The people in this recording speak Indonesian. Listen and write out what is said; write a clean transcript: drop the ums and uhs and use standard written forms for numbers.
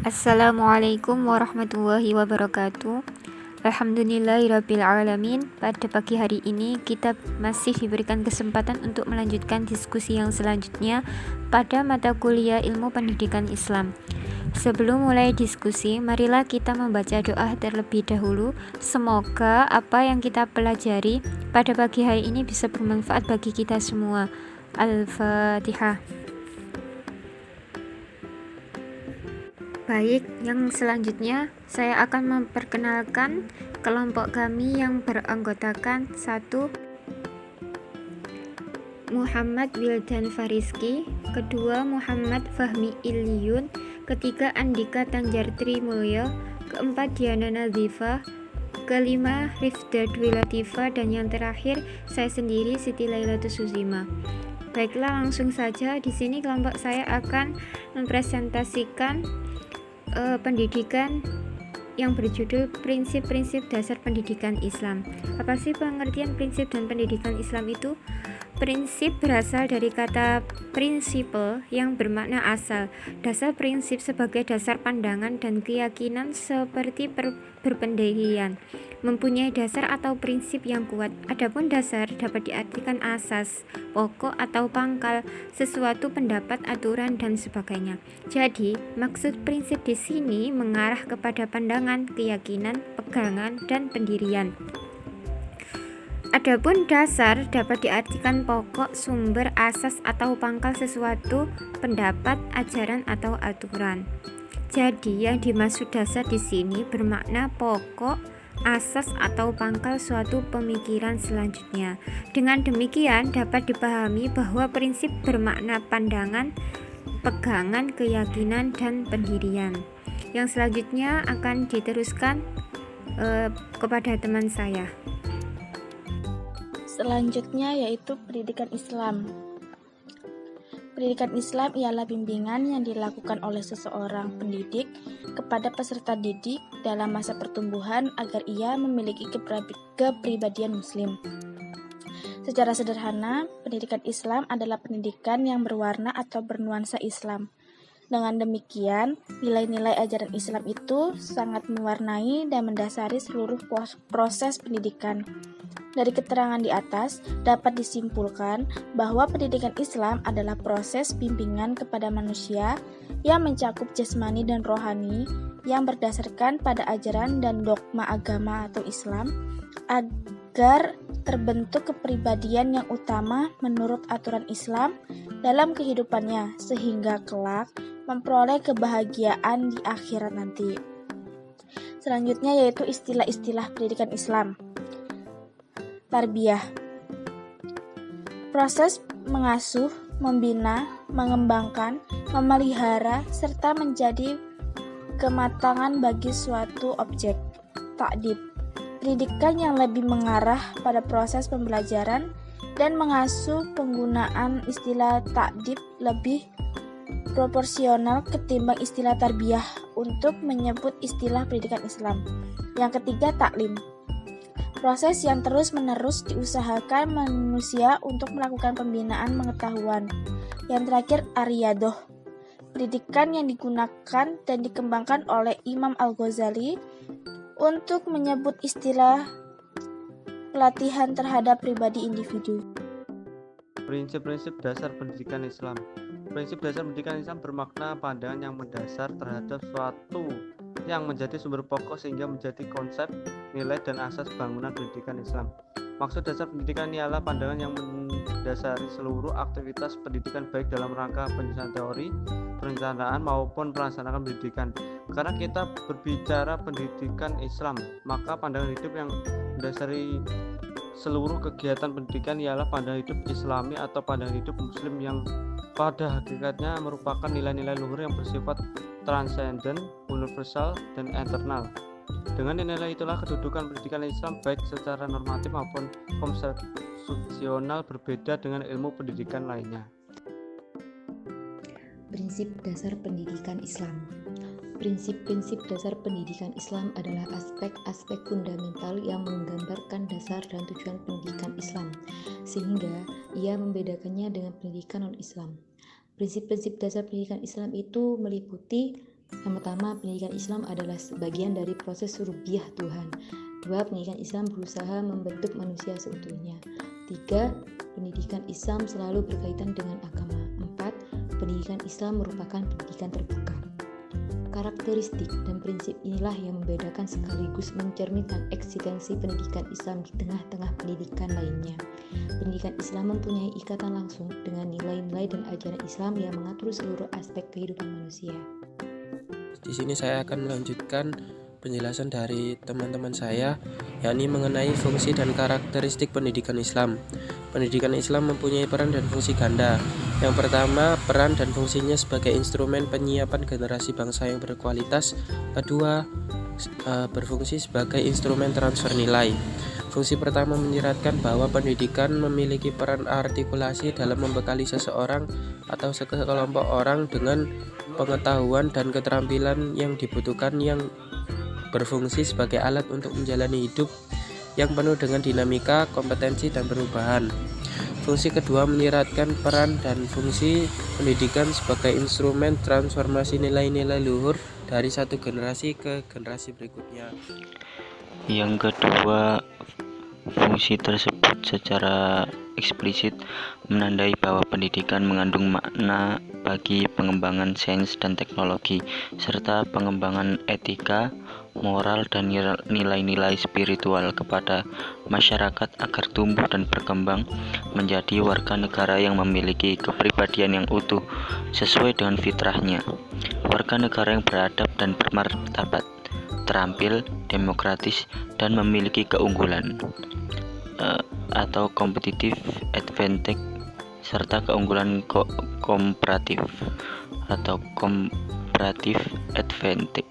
Assalamualaikum warahmatullahi wabarakatuh. Alhamdulillahirrabbilalamin. Pada pagi hari ini kita masih diberikan kesempatan untuk melanjutkan diskusi yang selanjutnya pada mata kuliah ilmu pendidikan Islam. Sebelum mulai diskusi, marilah kita membaca doa terlebih dahulu. Semoga apa yang kita pelajari pada pagi hari ini bisa bermanfaat bagi kita semua. Al-Fatihah. Baik, yang selanjutnya saya akan memperkenalkan kelompok kami yang beranggotakan 1. Muhammad Wildan Fariski, kedua Muhammad Fahmi Ilyun, ketiga Andika Tanjar Trimulyo, keempat Diana Nazifah, kelima Rifda Dwi Latifah, dan yang terakhir saya sendiri Siti Lailatus Suzima. Baiklah, langsung saja di sini kelompok saya akan mempresentasikan pendidikan yang berjudul Prinsip-Prinsip Dasar Pendidikan Islam. Apa sih pengertian prinsip dan pendidikan Islam itu? Prinsip berasal dari kata prinsipal yang bermakna asal. Dasar prinsip sebagai dasar pandangan dan keyakinan seperti berpendirian, mempunyai dasar atau prinsip yang kuat. Adapun dasar dapat diartikan asas, pokok atau pangkal, sesuatu pendapat, aturan, dan sebagainya. Jadi, maksud prinsip di sini mengarah kepada pandangan, keyakinan, pegangan, dan pendirian. Adapun dasar dapat diartikan pokok, sumber, asas, atau pangkal sesuatu pendapat, ajaran, atau aturan. Jadi, yang dimaksud dasar di sini bermakna pokok, asas, atau pangkal suatu pemikiran selanjutnya. Dengan demikian, dapat dipahami bahwa prinsip bermakna pandangan, pegangan, keyakinan, dan pendirian. Yang selanjutnya akan diteruskan kepada teman saya. Selanjutnya yaitu pendidikan Islam. Pendidikan Islam ialah bimbingan yang dilakukan oleh seseorang pendidik kepada peserta didik dalam masa pertumbuhan agar ia memiliki kepribadian muslim. Secara sederhana, pendidikan Islam adalah pendidikan yang berwarna atau bernuansa Islam. Dengan demikian, nilai-nilai ajaran Islam itu sangat mewarnai dan mendasari seluruh proses pendidikan. Dari keterangan di atas, dapat disimpulkan bahwa pendidikan Islam adalah proses bimbingan kepada manusia yang mencakup jasmani dan rohani yang berdasarkan pada ajaran dan dogma agama atau Islam agar terbentuk kepribadian yang utama menurut aturan Islam dalam kehidupannya sehingga kelak memperoleh kebahagiaan di akhirat nanti. Selanjutnya yaitu istilah-istilah pendidikan Islam. Tarbiyah, proses mengasuh, membina, mengembangkan, memelihara, serta menjadi kematangan bagi suatu objek. Ta'dib, pendidikan yang lebih mengarah pada proses pembelajaran dan mengasuh. Penggunaan istilah ta'dib lebih proporsional ketimbang istilah tarbiyah untuk menyebut istilah pendidikan Islam. Yang ketiga, taklim, proses yang terus-menerus diusahakan manusia untuk melakukan pembinaan pengetahuan. Yang terakhir, ariyadoh, pendidikan yang digunakan dan dikembangkan oleh Imam Al-Ghazali untuk menyebut istilah pelatihan terhadap pribadi individu. Prinsip-prinsip dasar pendidikan Islam. Prinsip dasar pendidikan Islam bermakna pandangan yang mendasar terhadap suatu yang menjadi sumber pokok sehingga menjadi konsep, nilai, dan asas bangunan pendidikan Islam. Maksud dasar pendidikan ialah pandangan yang mendasari seluruh aktivitas pendidikan baik dalam rangka penyusunan teori, perencanaan maupun pelaksanaan pendidikan. Karena kita berbicara pendidikan Islam, maka pandangan hidup yang mendasari seluruh kegiatan pendidikan ialah pandangan hidup Islami atau pandangan hidup Muslim yang pada hakikatnya merupakan nilai-nilai luhur yang bersifat transenden, universal, dan eternal. Dengan nilai itulah kedudukan pendidikan Islam baik secara normatif maupun konsepsional berbeda dengan ilmu pendidikan lainnya. Prinsip dasar pendidikan Islam. Prinsip-prinsip dasar pendidikan Islam adalah aspek-aspek fundamental yang menggambarkan dasar dan tujuan pendidikan Islam, sehingga ia membedakannya dengan pendidikan non-Islam. Prinsip-prinsip dasar pendidikan Islam itu meliputi Yang pertama, pendidikan Islam adalah sebagian dari proses rubiah Tuhan. 2. Pendidikan Islam berusaha membentuk manusia seutuhnya. 3. Pendidikan Islam selalu berkaitan dengan agama. 4. Pendidikan Islam merupakan pendidikan terbuka. Karakteristik dan prinsip inilah yang membedakan sekaligus mencerminkan eksistensi pendidikan Islam di tengah-tengah pendidikan lainnya. Pendidikan Islam mempunyai ikatan langsung dengan nilai-nilai dan ajaran Islam yang mengatur seluruh aspek kehidupan manusia. Di sini saya akan melanjutkan penjelasan dari teman-teman saya, yakni mengenai fungsi dan karakteristik pendidikan Islam. Pendidikan Islam mempunyai peran dan fungsi ganda. Yang pertama, peran dan fungsinya sebagai instrumen penyiapan generasi bangsa yang berkualitas. Kedua, berfungsi sebagai instrumen transfer nilai. Fungsi pertama menyiratkan bahwa pendidikan memiliki peran artikulasi dalam membekali seseorang atau sekelompok orang dengan pengetahuan dan keterampilan yang dibutuhkan, yang berfungsi sebagai alat untuk menjalani hidup yang penuh dengan dinamika, kompetensi, dan perubahan. Fungsi kedua menyiratkan peran dan fungsi pendidikan sebagai instrumen transformasi nilai-nilai luhur dari satu generasi ke generasi berikutnya. Yang kedua, fungsi tersebut secara eksplisit menandai bahwa pendidikan mengandung makna bagi pengembangan sains dan teknologi, serta pengembangan etika, moral, dan nilai-nilai spiritual kepada masyarakat agar tumbuh dan berkembang menjadi warga negara yang memiliki kepribadian yang utuh sesuai dengan fitrahnya, warga negara yang beradab dan bermartabat, terampil, demokratis, dan memiliki keunggulan atau competitive advantage, serta keunggulan komparatif atau comparative advantage.